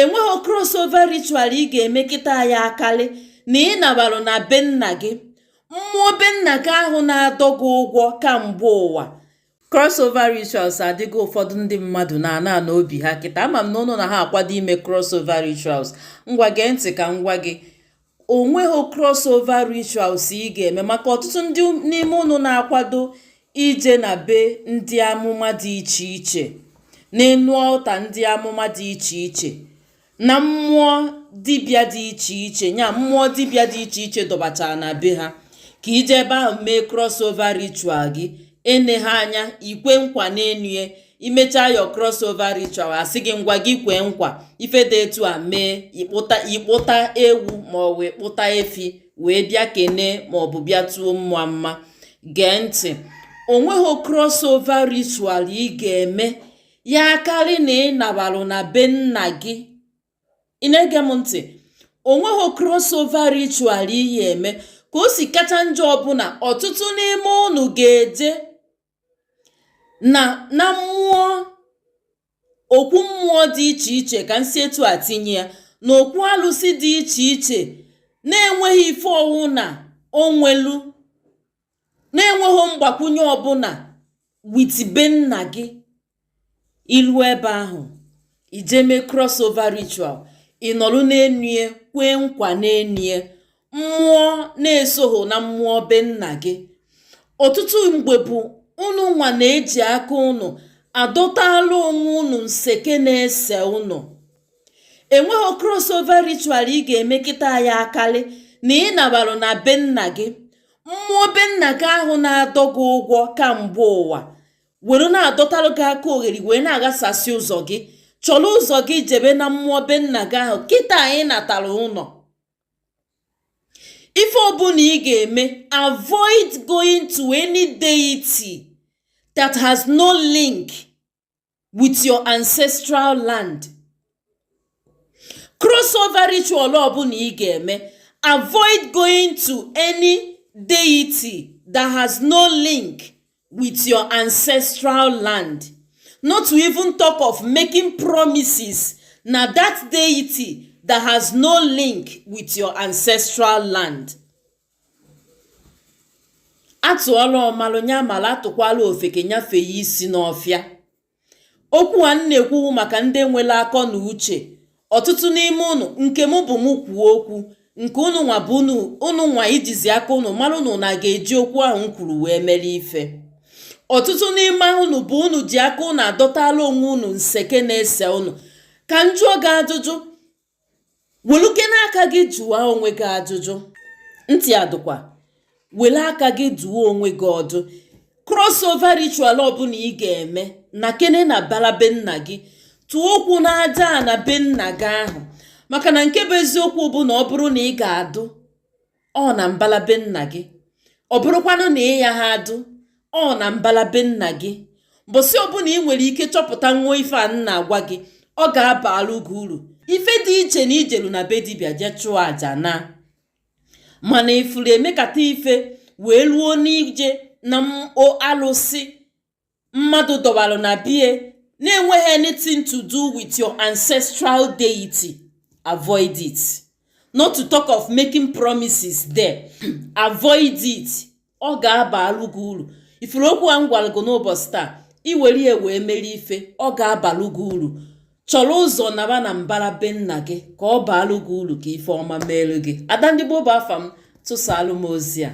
enweghị crossover ritual ị ga-eme kịta ya akali na ị nabalụ na be nna gị. Mmụọ be nna gị ahụ na-adọ gị ụgwọ kamgbe ụwa. Crossover rituals adịgo ụfọdụ ndị mmadụ na-ana n'obi ha kịta. Ama m na ụnụ na ha akwado ime crossover rituals. Ngwa gee ntị ka ngwa gị, onweghị crossover rituals ị ga-eme, maka ọtụtụ ndị n'ime ụnụ na-akwado ije na be ndị amụma dị iche iche, n'enu ọta ndị amụma dị iche iche, na mmụọ dibịa dị iche iche, nya mmụọ dibịa dị iche iche dọbachara na be ha ka ije ebe ahụ mee crossover ritual gị. Ene ha anya ikwe nkwa n'enu ya, imecha yo crossover ritual asị gị ngwa gị kwee nkwa ife dị etu a mee, ikpụta ewu ma ọ wee kpụta efi wee bịa kene ma ọ bụ bịa tuo mmụọ mma. Gee ntị, onweghị crossover ritual ị ga-eme ya akarị na ị nabalụ na be nna gị. Ị na-ege m ntị? Onweghị crossover ritual ị ga-eme ka o si kacha njọ ọbụla. Ọtụtụ n'ime unu ga-eje na mmụọ, okwu mmụọ dị iche iche ka nsi etu a tinye ya, na okwu alụsị dị iche iche, na-enweghị ife ọwụ na onwelu, na-enweghị mgbakwunye ọbụla wit be nna gị. Ilu ebe ahụ ijeme crossover ritual, ịnọlụ n'enu kwee nkwa n'enu, mmụọ na-esoghị na mmụọ be nna gị. Ọtụtụ mgbe bụ unu nwa na-eji aka unu adọtala onwe unu nseke na-ese unu. Enweghị crossover ritual ị ga-eme kịta ya akali na ị nabalụ na be nna gị. Mmụọ be nna gị ahụ na-adọ gị ụgwọ kamgbe ụwa were na-adọtalụ gị aka ogheri wee na-agasasị ụzọ gị. Chọrọ ụzọ gị jebe na mmụọ be nna gị ahụ kịta anyị natara ụlọ. Ife ọbụla ị ga-eme, avoid going to any deity that has no link with your ancestral land. Crossover ritual ọbụla ị ga-eme, avoid going to any deity that has no link with your ancestral land. Not to even talk of making promises na that deity that has no link with your ancestral land. Atụọla ọmalụ nya mala atụkwala ofeke nyafee ya isi n'ọfịa. Okwu a na-ekwu maka ndị nwere akọ na uche. Ọtụtụ n'ime unu, nke m bụ m kwuo okwu, nke unu nwa bụ unu nwa ijizi aka unu mara unu na ga-eji okwu ahụ m kwuru wee mere ife. Ọtụtụ n'ime unu bụ unu ji aka unu adọtala onwe unu nseke na-ese unu. Ka m jụọ gị ajụjụ, weluke n'aka gị jụọ onwe gị ajụjụ. Ntị adụkwa, wele aka gị jụọ onwe gị ọdụ. Crossover ritual ọbụla ị ga-eme na kene na bala be nna gị, tụọ okwu na aja na be nna gị ahụ. Maka na nke bụ eziokwu bụ na ọ bụrụ na ị ga-adụ ọ na mbala be nna gị, ọ bụrụkwanụ na ị ya ha adụ ọ na mbala be nna gị, mbọsị ọbụla ị nwere ike chọpụta nwa ife a nna agwa gị, ọ ga-abalụ gị uru. Ife dị iche na ijelu na be dibịa je chụọ aja na, mana ifuru emekata ife wee luo n'ije na alụsị mmadụ dọbalụ na bie na-enweghị anything to do with your ancestral deity. Avoid it. Not to talk of making promises there. Avoid it. Ọ ga-abalụ gị uru. Ifuru okwu a m gwara gị n'ụbọchị taa, iwere ya wee mere ife, ọ ga-abalụ gị uru. Chọrọ ụzọ naba na mbara be nna gị ka ọ baalụ gị uru ka ife ọma meelu gị. Ada ndị Igbo bụ afa m, tụsaalụ m ozi a.